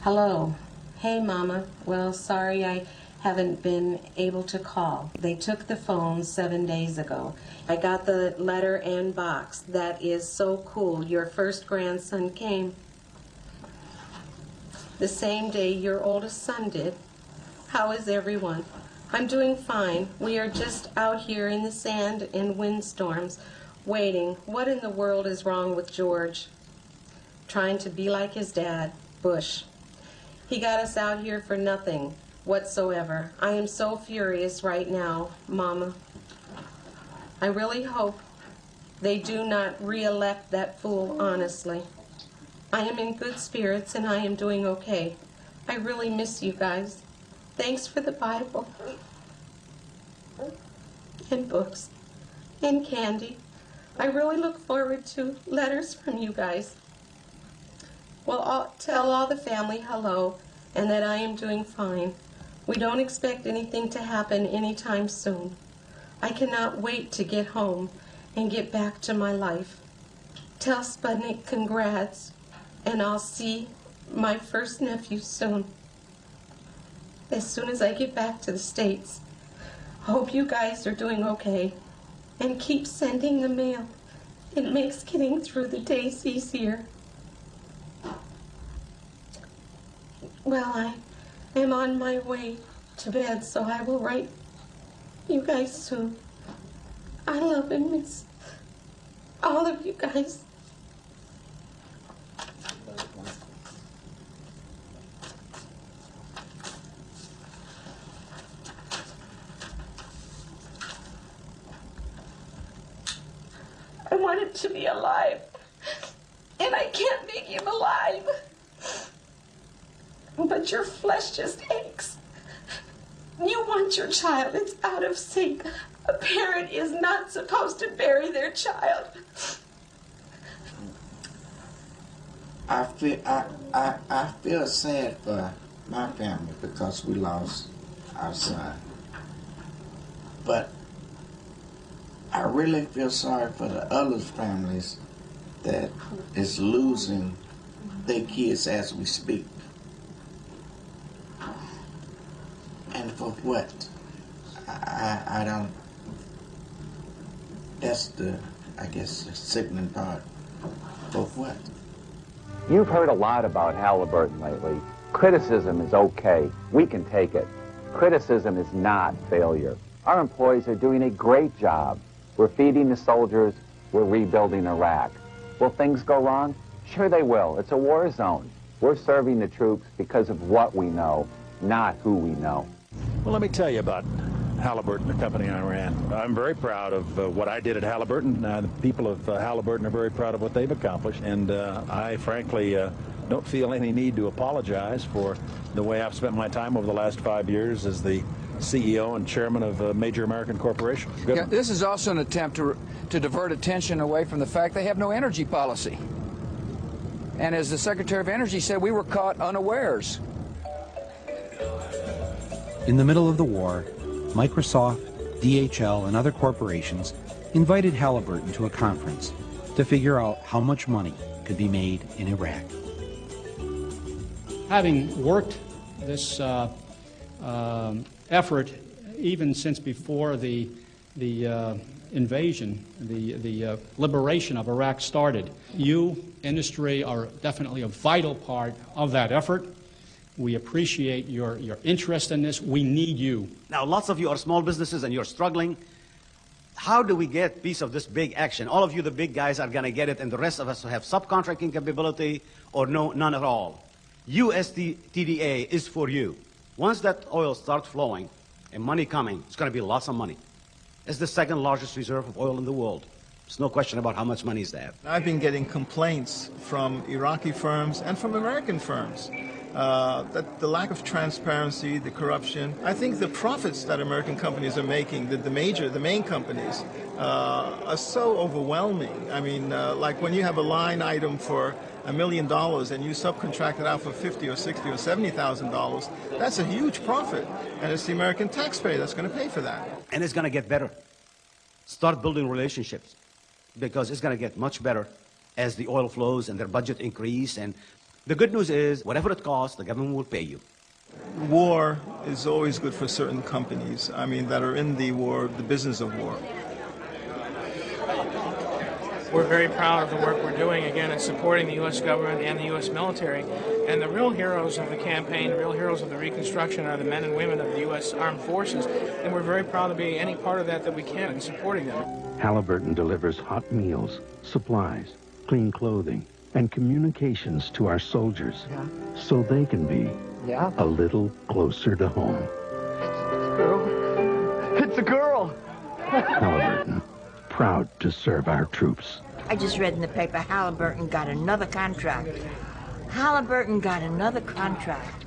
Hello. Hey, Mama. Well, sorry I haven't been able to call. They took the phone 7 days ago. I got the letter and box. That is so cool. Your first grandson came the same day your oldest son did. How is everyone? I'm doing fine. We are just out here in the sand and windstorms, waiting. What in the world is wrong with George? Trying to be like his dad, Bush. He got us out here for nothing whatsoever. I am so furious right now, Mama. I really hope they do not re-elect that fool, honestly. I am in good spirits and I am doing okay. I really miss you guys. Thanks for the Bible and books and candy. I really look forward to letters from you guys. Well, I'll tell all the family hello and that I am doing fine. We don't expect anything to happen anytime soon. I cannot wait to get home and get back to my life. Tell Sputnik congrats, and I'll see my first nephew soon. As soon as I get back to the States. Hope you guys are doing okay. And keep sending the mail. It makes getting through the days easier. Well, I am on my way to bed, so I will write you guys soon. I love and miss all of you guys. I want him to be alive, and I can't make him alive. But your flesh just aches. You want your child. It's out of sync. A parent is not supposed to bury their child. I feel sad for my family because we lost our son. But I really feel sorry for the other families that is losing their kids as we speak. And for what? I don't, that's the, I guess, the sickening part. For what? You've heard a lot about Halliburton lately. Criticism is okay. We can take it. Criticism is not failure. Our employees are doing a great job. We're feeding the soldiers. We're rebuilding Iraq. Will things go wrong? Sure they will. It's a war zone. We're serving the troops because of what we know, not who we know. Well, let me tell you about Halliburton, the company I ran. I'm very proud of what I did at Halliburton. The people of Halliburton are very proud of what they've accomplished, and I frankly don't feel any need to apologize for the way I've spent my time over the last 5 years as the CEO and chairman of a major American corporation. Yeah, this is also an attempt to divert attention away from the fact they have no energy policy. And as the Secretary of Energy said, we were caught unawares. In the middle of the war, Microsoft, DHL, and other corporations invited Halliburton to a conference to figure out how much money could be made in Iraq. Having worked this effort even since before the invasion, the liberation of Iraq started, you, industry, are definitely a vital part of that effort. We appreciate your interest in this. We need you. Now, lots of you are small businesses and you're struggling. How do we get a piece of this big action? All of you, the big guys, are going to get it, and the rest of us have subcontracting capability or none at all. USTDA is for you. Once that oil starts flowing and money coming, it's going to be lots of money. It's the second largest reserve of oil in the world. There's no question about how much money is there. I've been getting complaints from Iraqi firms and from American firms that the lack of transparency, the corruption. I think the profits that American companies are making, the main companies, are so overwhelming. I mean, like when you have a line item for $1 million and you subcontract it out for $50,000 or $60,000 or $70,000, that's a huge profit, and it's the American taxpayer that's going to pay for that. And it's going to get better. Start building relationships, because it's going to get much better as the oil flows and their budget increase, and The good news is, whatever it costs, the government will pay you. War is always good for certain companies, that are in the war, the business of war. We're very proud of the work we're doing, again, in supporting the U.S. government and the U.S. military. And the real heroes of the campaign, the real heroes of the Reconstruction are the men and women of the U.S. Armed Forces. And we're very proud to be any part of that we can in supporting them. Halliburton delivers hot meals, supplies, clean clothing, and communications to our soldiers so they can be a little closer to home. It's a girl! Halliburton, proud to serve our troops. I just read in the paper Halliburton got another contract. Halliburton got another contract,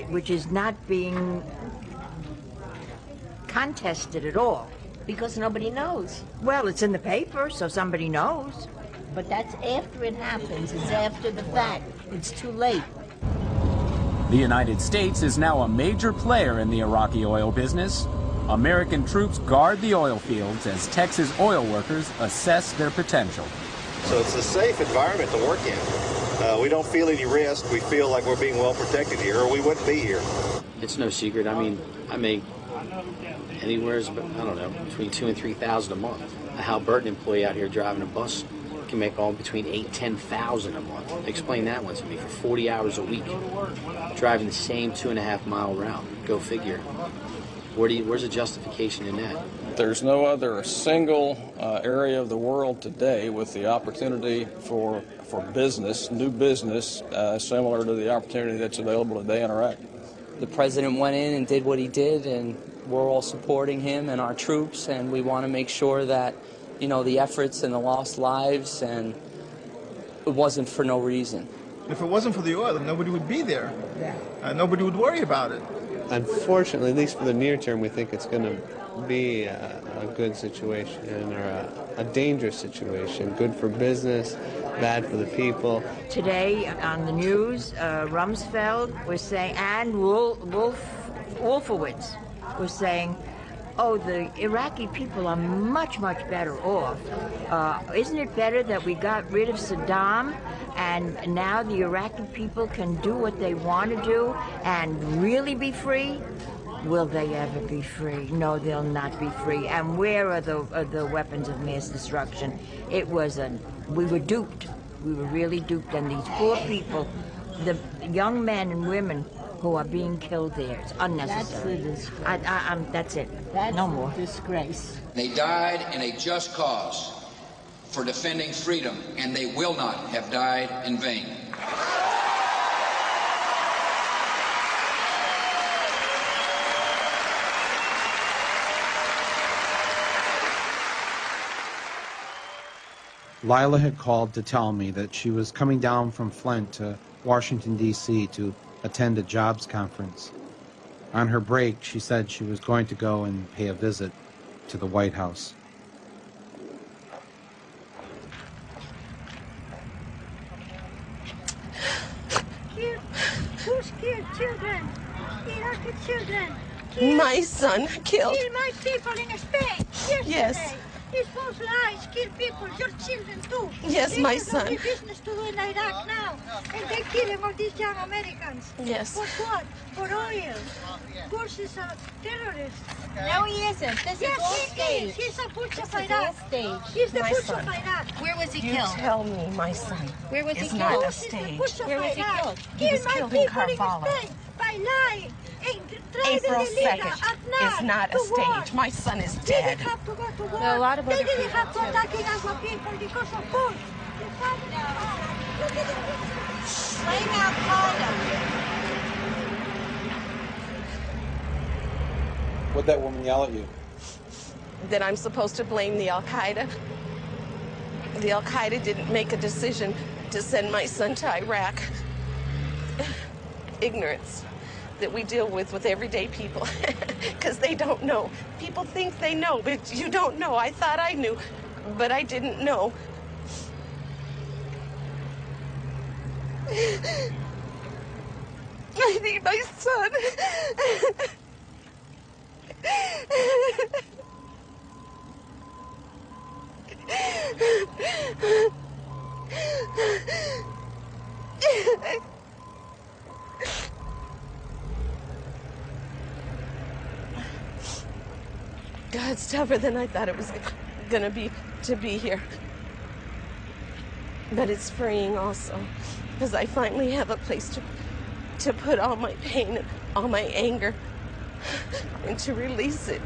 which is not being contested at all. Because nobody knows. Well, it's in the paper, so somebody knows. But that's after it happens. It's after the fact. It's too late. The United States is now a major player in the Iraqi oil business. American troops guard the oil fields as Texas oil workers assess their potential. So it's a safe environment to work in. We don't feel any risk. We feel like we're being well protected here, or we wouldn't be here. It's no secret. I make anywhere, I don't know, between $2,000 and $3,000 a month. A Halliburton employee out here driving a bus can make all between $8,000 and $10,000 a month. Explain that one to me. For 40 hours a week, driving the same 2.5 mile route. Go figure. Where's the justification in that? There's no other single area of the world today with the opportunity for business, new business, similar to the opportunity that's available today in Iraq. The president went in and did what he did, and we're all supporting him and our troops, and we want to make sure that, the efforts and the lost lives, and it wasn't for no reason. If it wasn't for the oil, nobody would be there. Nobody would worry about it. Unfortunately, at least for the near term, we think it's going to be a good situation or a dangerous situation. Good for business, bad for the people. Today on the news, Rumsfeld was saying, and Wolfowitz was saying, oh, the Iraqi people are much, much better off. Isn't it better that we got rid of Saddam and now the Iraqi people can do what they want to do and really be free? Will they ever be free? No, they'll not be free. And where are the weapons of mass destruction? We were duped. We were really duped. And these poor people, the young men and women who are being killed there, it's unnecessary. That's it. That's no more. Disgrace. They died in a just cause for defending freedom, and they will not have died in vain. Lila had called to tell me that she was coming down from Flint to Washington, D.C. to attend a jobs conference. On her break, she said she was going to go and pay a visit to the White House. Who's killed children? Iraqi children. My son killed. Kill my people in Spain. Yes. These false lies kill people, your children too. Yes, my son. They have business to do in Iraq now, and they're killing all these young Americans. Yes. For what? For oil. Of course, he's a terrorist. No, he isn't. This is all staged. He's a butch of This is Iraq. all staged. He's the My butch son. of Iraq. Where was he You killed? tell me, my son. Where was he It's killed? not a He's the stage. butch of Where was he Iraq. killed? He Kill was my killed in people Karbala. Spain by lying. April 2nd. It's not a stage. My son is They dead. didn't have to go to war. There are a lot of they other didn't people, have to too. attacking our people because of food. Blame Al Qaeda. What'd that woman yell at you? That I'm supposed to blame the Al-Qaeda. The Al-Qaeda didn't make a decision to send my son to Iraq. Ignorance that we deal with everyday people, because they don't know. People think they know, but you don't know. I thought I knew, but I didn't know. I need my son. God, it's tougher than I thought it was gonna be to be here. But it's freeing also, because I finally have a place to put all my pain and all my anger and to release it.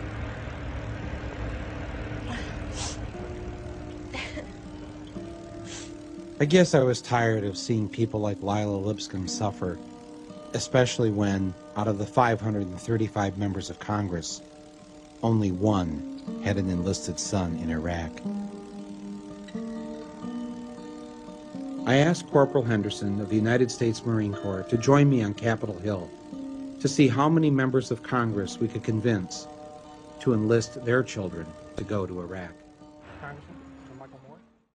I guess I was tired of seeing people like Lila Lipscomb suffer, especially when, out of the 535 members of Congress, only one had an enlisted son in Iraq. I asked Corporal Henderson of the United States Marine Corps to join me on Capitol Hill to see how many members of Congress we could convince to enlist their children to go to Iraq. Congressman?